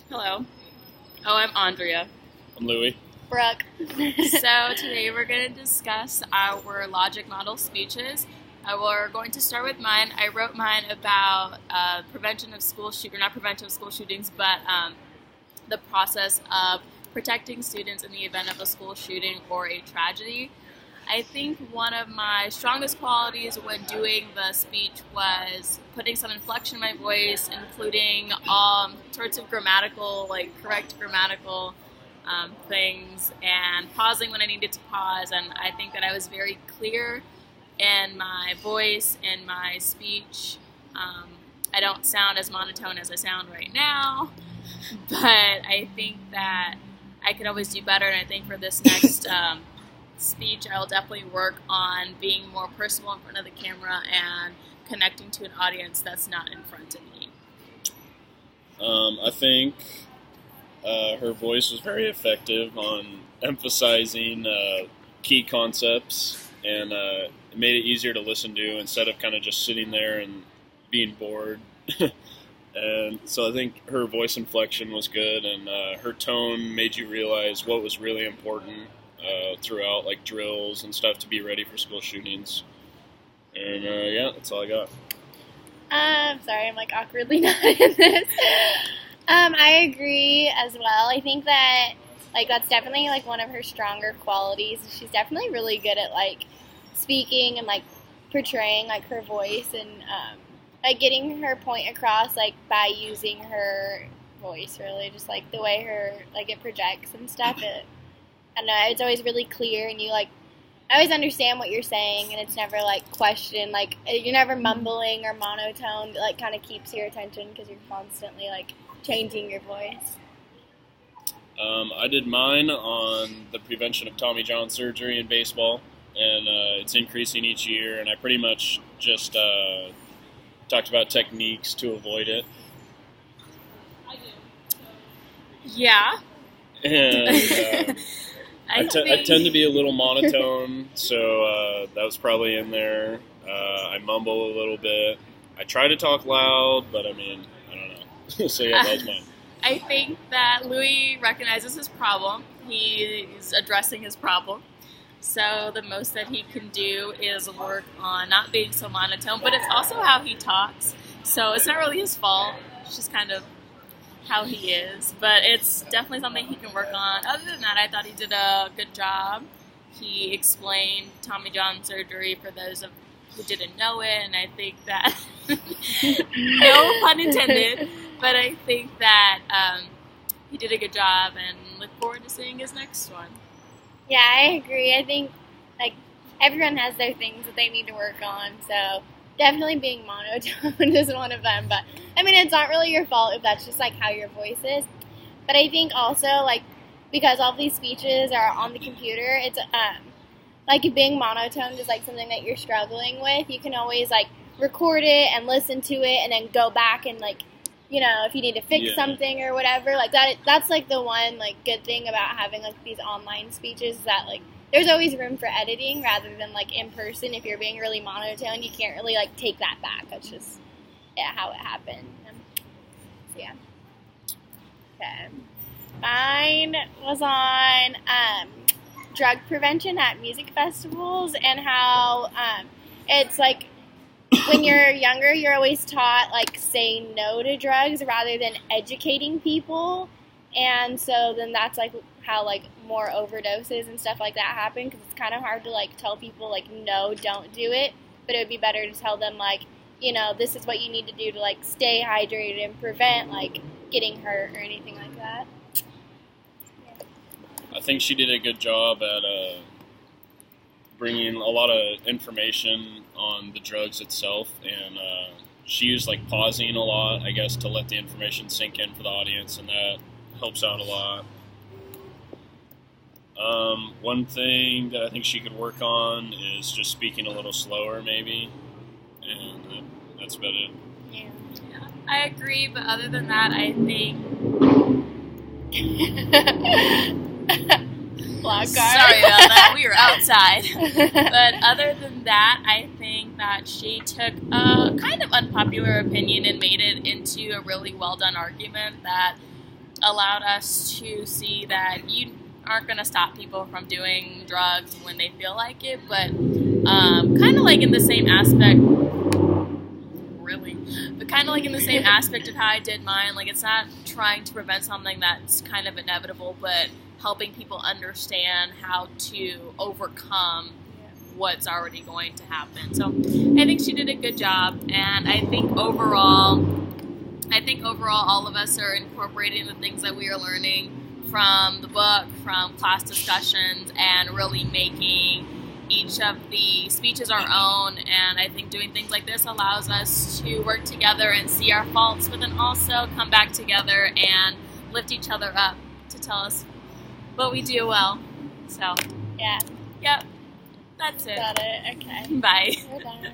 Hello. Oh, I'm Aundria. I'm Louie. Brooke. So today we're going to discuss our logic model speeches. We're going to start with mine. I wrote mine about prevention of school not prevention of school shootings, but the process of protecting students in the event of a school shooting or a tragedy. I think one of my strongest qualities when doing the speech was putting some inflection in my voice, including sorts of correct grammatical things, and pausing when I needed to pause. And I think that I was very clear in my voice, in my speech. I don't sound as monotone as I sound right now, but I think that I could always do better. And I think for this next speech, I'll definitely work on being more personal in front of the camera and connecting to an audience that's not in front of me. I think her voice was very effective on emphasizing key concepts, and it made it easier to listen to instead of kind of just sitting there and being bored. And so I think her voice inflection was good, and her tone made you realize what was really important throughout, like drills and stuff, to be ready for school shootings. And yeah, that's all I got. Sorry, I'm awkwardly not in this. I agree as well. I think that that's definitely one of her stronger qualities. She's definitely really good at speaking and portraying her voice and getting her point across by using her voice, really, just the way her it projects and stuff. I don't know, it's always really clear, and I always understand what you're saying, and it's never questioned. You're never mumbling or monotone. It kind of keeps your attention because you're constantly changing your voice. I did mine on the prevention of Tommy John surgery in baseball, and it's increasing each year, and I pretty much just talked about techniques to avoid it. Yeah. And I tend to be a little monotone, so that was probably in there. I mumble a little bit. I try to talk loud, but I don't know. So yeah, that was mine. I think that Louis recognizes his problem. He's addressing his problem. So the most that he can do is work on not being so monotone, but it's also how he talks. So it's not really his fault. It's just kind of how he is, but it's definitely something he can work on. Other than that, I thought he did a good job. He explained Tommy John surgery for those who didn't know it, and I think that, no pun intended, but I think that he did a good job, and look forward to seeing his next one. Yeah, I agree. I think everyone has their things that they need to work on, so definitely being monotone is one of them, but it's not really your fault if that's just how your voice is. But I think also because all these speeches are on the computer, it's being monotone is something that you're struggling with. You can always record it and listen to it and then go back and if you need to fix something or whatever, that's the one good thing about having these online speeches, is that there's always room for editing rather than in person. If you're being really monotone, you can't really take that back. That's just how it happened. So yeah. Okay. Mine was on drug prevention at music festivals, and how it's when you're younger, you're always taught say no to drugs rather than educating people, and so then that's how more overdoses and stuff like that happen, because it's kind of hard to tell people no, don't do it, but it would be better to tell them this is what you need to do to stay hydrated and prevent getting hurt or anything like that. I think she did a good job at bringing a lot of information on the drugs itself, and she used pausing a lot, I guess, to let the information sink in for the audience, and that helps out a lot. One thing that I think she could work on is just speaking a little slower, maybe, and that's about it. Yeah, I agree, but other than that, I think... Sorry about that, we were outside. But other than that, I think that she took a kind of unpopular opinion and made it into a really well done argument that allowed us to see that you aren't going to stop people from doing drugs when they feel like it, but kind of like in the same aspect, of how I did mine. Like, it's not trying to prevent something that's kind of inevitable, but helping people understand how to overcome what's already going to happen. So I think she did a good job, and I think overall all of us are incorporating the things that we are learning from the book, from class discussions, and really making each of the speeches our own. And I think doing things like this allows us to work together and see our faults, but then also come back together and lift each other up to tell us what we do well. So, Yeah. Yep. That's it. Got it. Okay. Bye. We're done.